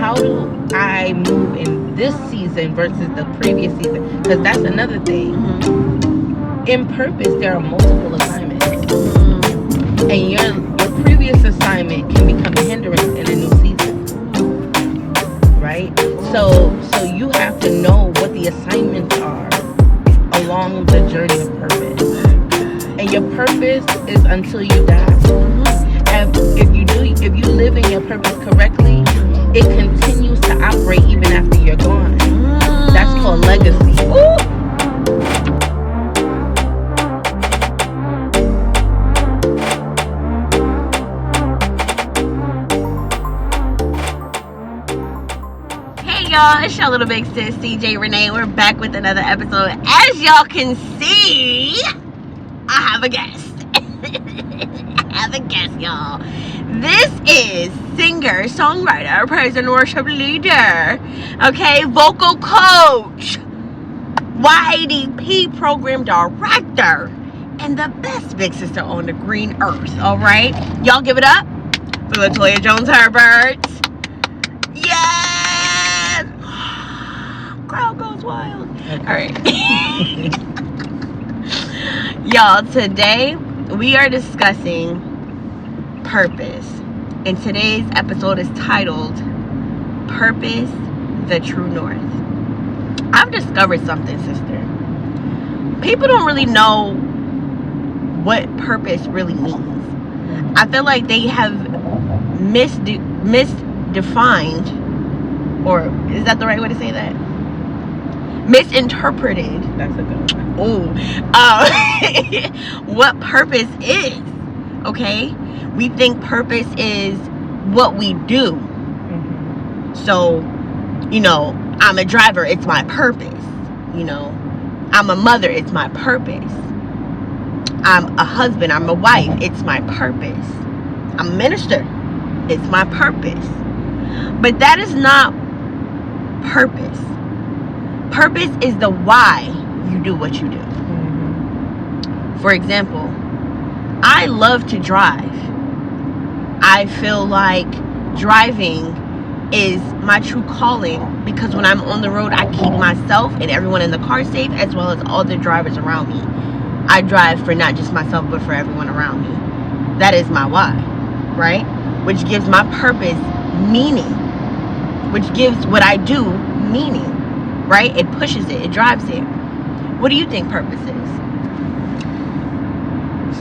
how do I move in this season versus the previous season? Because that's another thing. In purpose, there are multiple assignments, and your previous assignment can become a hindrance in a new season, right? So you have to know what the assignments are along the journey of purpose, and your purpose is until you die. And if you live in your purpose correctly, it continues to operate even after you're gone. That's called legacy. Ooh. Y'all, it's your little big sis CJ Renee. We're back with another episode. As y'all can see, I have a guest. Y'all. This is singer, songwriter, praise and worship leader, okay, vocal coach, YADP program director, and the best big sister on the green earth. All right, y'all give it up for Latoya Jones Herbert. Yes! Crowd goes wild. All right. Y'all, today we are discussing purpose. And today's episode is titled Purpose, the True North. I've discovered something, sister. People don't really know what purpose really means. I feel like they have misdefined, or is that the right way to say that? Misinterpreted. That's a good one. What purpose is. Okay? We think purpose is what we do. So, I'm a driver, it's my purpose. I'm a mother, it's my purpose. I'm a husband, I'm a wife, it's my purpose. I'm a minister, it's my purpose. But that is not purpose. Purpose is the why you do what you do. For example, I love to drive. I feel like driving is my true calling because when I'm on the road, I keep myself and everyone in the car safe as well as all the drivers around me. I drive for not just myself but for everyone around me. That is my why, right? Which gives my purpose meaning, which gives what I do meaning, right? It pushes it, it drives it. What do you think purpose is?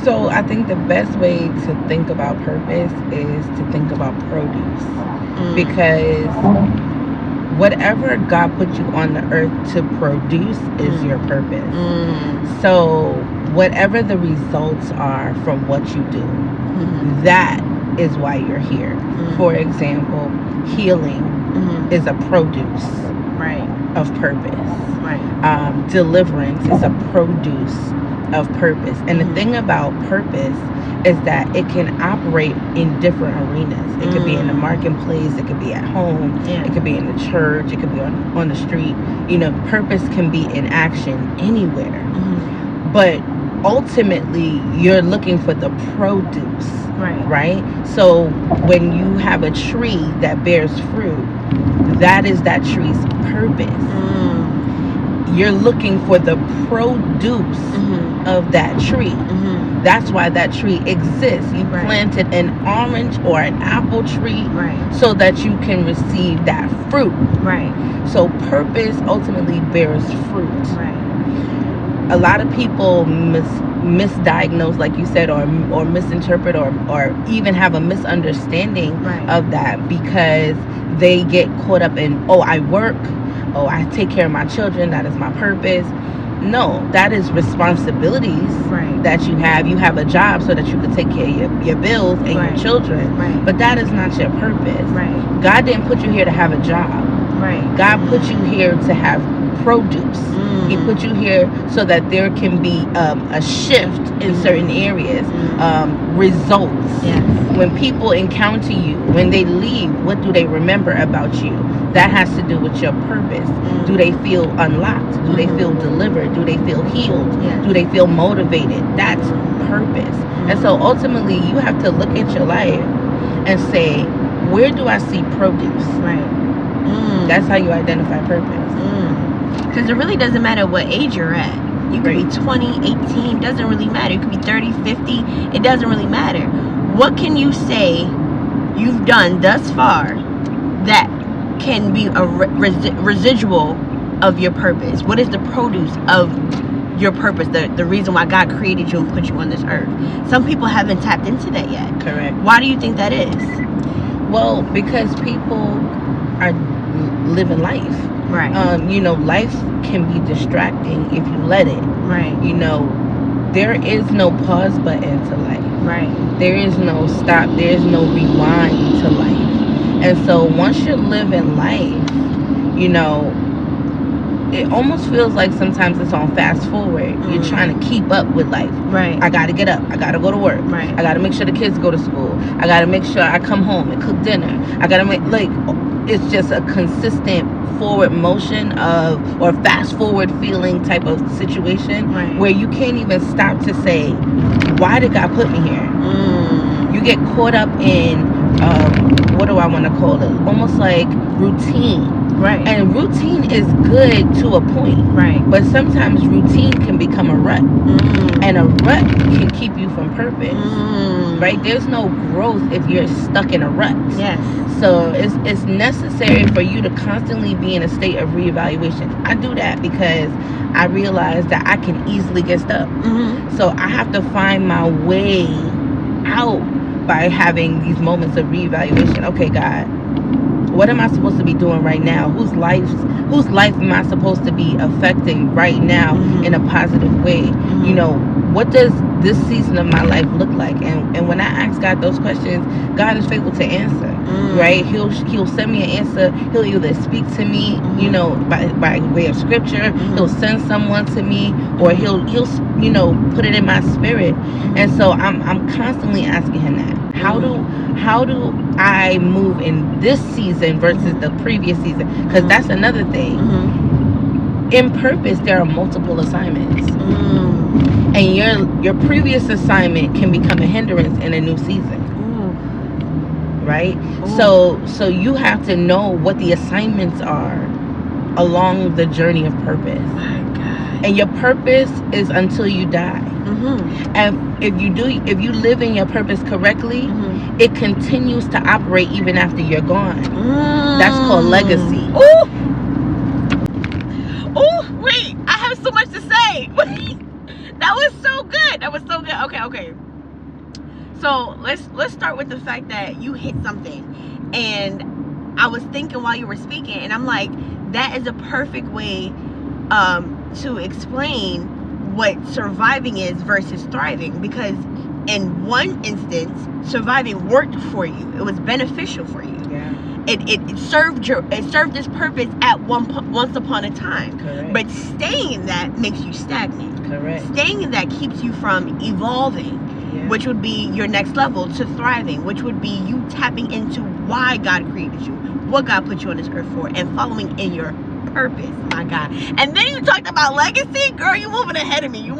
So I think the best way to think about purpose is to think about produce. Because whatever God put you on the earth to produce is your purpose. So whatever the results are from what you do, that is why you're here. For example, healing is a produce of purpose. Deliverance is a produce of purpose. And the thing about purpose is that it can operate in different arenas. It could be in the marketplace, it could be at home, it could be in the church, it could be on the street. Purpose can be in action anywhere. But ultimately, you're looking for the produce, right? So when you have a tree that bears fruit, that is that tree's purpose. You're looking for the produce of that tree. That's why that tree exists. You planted an orange or an apple tree so that you can receive that fruit. So purpose ultimately bears fruit. A lot of people misdiagnose, like you said, or misinterpret or even have a misunderstanding of that because they get caught up in, I work, I take care of my children, that is my purpose. No, that is responsibilities that you have. You have a job so that you can take care of your bills and your children. But that is not your purpose. God didn't put you here to have a job. God put you here to have produce. He put you here so that there can be a shift in certain areas, results. When people encounter you, when they leave, what do they remember about you? That has to do with your purpose. Do they feel unlocked? Do they feel delivered? Do they feel healed? Do they feel motivated? That's purpose. And so ultimately you have to look at your life and say, where do I see produce? That's how you identify purpose. Because it really doesn't matter what age you're at. You could be 20, 18, doesn't really matter. You could be 30, 50, it doesn't really matter. What can you say you've done thus far that can be a residual of your purpose? What is the produce of your purpose, the reason why God created you and put you on this earth? Some people haven't tapped into that yet. Correct. Why do you think that is? Well, because people are living life. Right. Life can be distracting if you let it. Right. There is no pause button to life. Right. There is no stop. There's no rewind to life. And so once you're living life, it almost feels like sometimes it's on fast forward. You're trying to keep up with life. Right. I got to get up. I got to go to work. Right. I got to make sure the kids go to school. I got to make sure I come home and cook dinner. I got to make, it's just a consistent forward motion or fast forward feeling type of situation where you can't even stop to say, why did God put me here? You get caught up in, what do I want to call it? Almost like routine. Right. And routine is good to a point. Right. But sometimes routine can become a rut. And a rut can keep you from purpose. Right? There's no growth if you're stuck in a rut. Yes. So it's necessary for you to constantly be in a state of reevaluation. I do that because I realize that I can easily get stuck. So I have to find my way out by having these moments of reevaluation. Okay, God, what am I supposed to be doing right now? Whose life am I supposed to be affecting right now in a positive way? What does this season of my life look like? And when I ask God those questions, God is faithful to answer. Right? He'll send me an answer. He'll either speak to me, by way of scripture. He'll send someone to me, or he'll put it in my spirit. And so I'm constantly asking him that. How do I move in this season versus the previous season? Because that's another thing. In purpose, there are multiple assignments. And your previous assignment can become a hindrance in a new season. Right? So you have to know what the assignments are along the journey of purpose. My God. And your purpose is until you die. And if you live in your purpose correctly, it continues to operate even after you're gone. That's called legacy. Wait, I have so much to say. That was so good. Okay. So let's start with the fact that you hit something, and I was thinking while you were speaking, and I'm like, that is a perfect way to explain what surviving is versus thriving. Because in one instance, surviving worked for you. It was beneficial for you. Yeah. It served this purpose at once upon a time. Correct. But staying in that makes you stagnant. Correct. Staying in that keeps you from evolving, which would be your next level, to thriving, which would be you tapping into why God created you, what God put you on this earth for, and following in your purpose. My God. And then you talked about legacy. Girl, you moving ahead of me.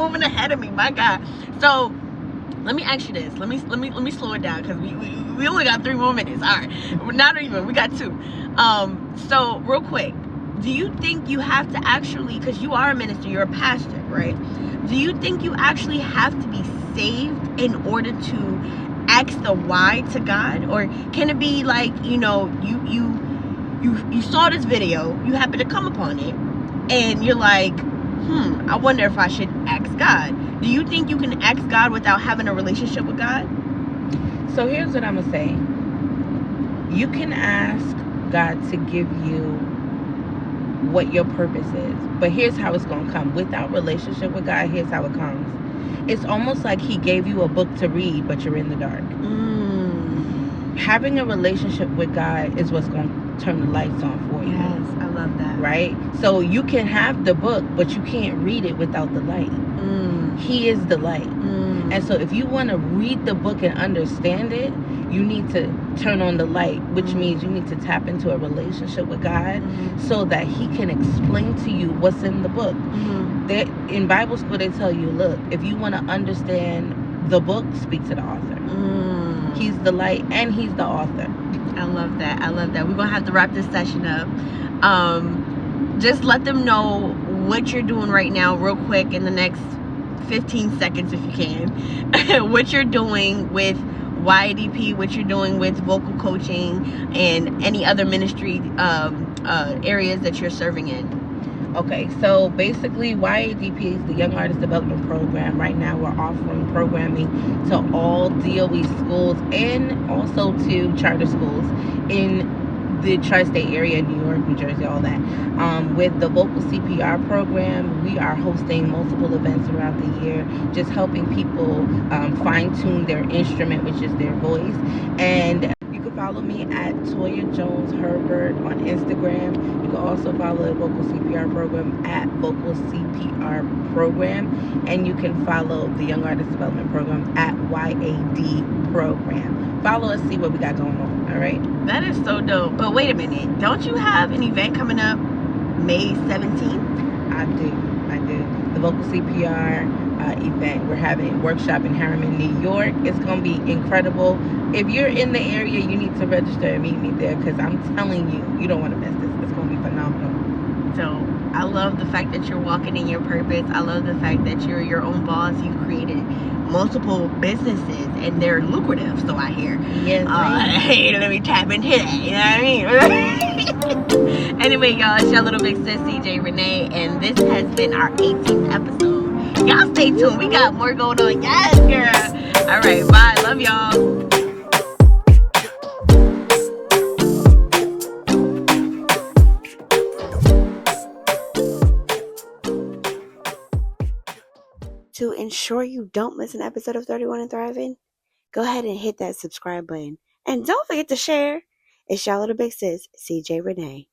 My God. So let me ask you this. Let me slow it down, because we only got 3 more minutes. All right. Not even. We got 2. So real quick, do you think you have to actually, because you are a minister, you're a pastor, right? Do you think you actually have to be saved in order to ask the why to God? Or can it be like, you saw this video, you happen to come upon it, and you're like, I wonder if I should ask God. Do you think you can ask God without having a relationship with God? So here's what I'm going to say. You can ask God to give you what your purpose is, but here's how it's going to come. Without relationship with God, here's how it comes. It's almost like he gave you a book to read, but you're in the dark. Having a relationship with God is what's going to turn the lights on for you. Yes, I love that. Right? So you can have the book, but you can't read it without the light. He is the light. And so if you want to read the book and understand it, you need to turn on the light, which means you need to tap into a relationship with God so that he can explain to you what's in the book. In Bible school, they tell you, look, if you want to understand the book, speak to the author. He's the light and he's the author. I love that. We're going to have to wrap this session up. Just let them know what you're doing right now real quick in the next 15 seconds if you can. What you're doing with YADP, what you're doing with vocal coaching and any other ministry areas that you're serving in. Okay, so basically YADP is the Young Artist Development Program. Right now we're offering programming to all DOE schools and also to charter schools in the tri-state area, New York, New Jersey, all that. With the Vocal CPR program, we are hosting multiple events throughout the year, just helping people fine-tune their instrument, which is their voice. And you can follow me at Toya Jones Herbert on Instagram. You can also follow the Vocal CPR program at Vocal CPR Program. And you can follow the Young Artist Development Program at YAD Program. Follow us, see what we got going on, all right? That is so dope. But wait a minute. Don't you have an event coming up May 17th? I do. The Vocal CPR event. We're having a workshop in Harriman, New York. It's going to be incredible. If you're in the area, you need to register and meet me there, because I'm telling you, you don't want to miss this. It's going to be phenomenal. So I love the fact that you're walking in your purpose. I love the fact that you're your own boss. You've created multiple businesses and they're lucrative, so I hear. Yes. Hey, let me tap into that. You know what I mean? Anyway, y'all, it's your little big sis CJ Renee, and this has been our 18th episode. Y'all stay tuned. We got more going on. Yes, girl. All right, bye. Love y'all. To ensure you don't miss an episode of 31 and Thriving, go ahead and hit that subscribe button. And don't forget to share. It's your little big sis, CJ Renee.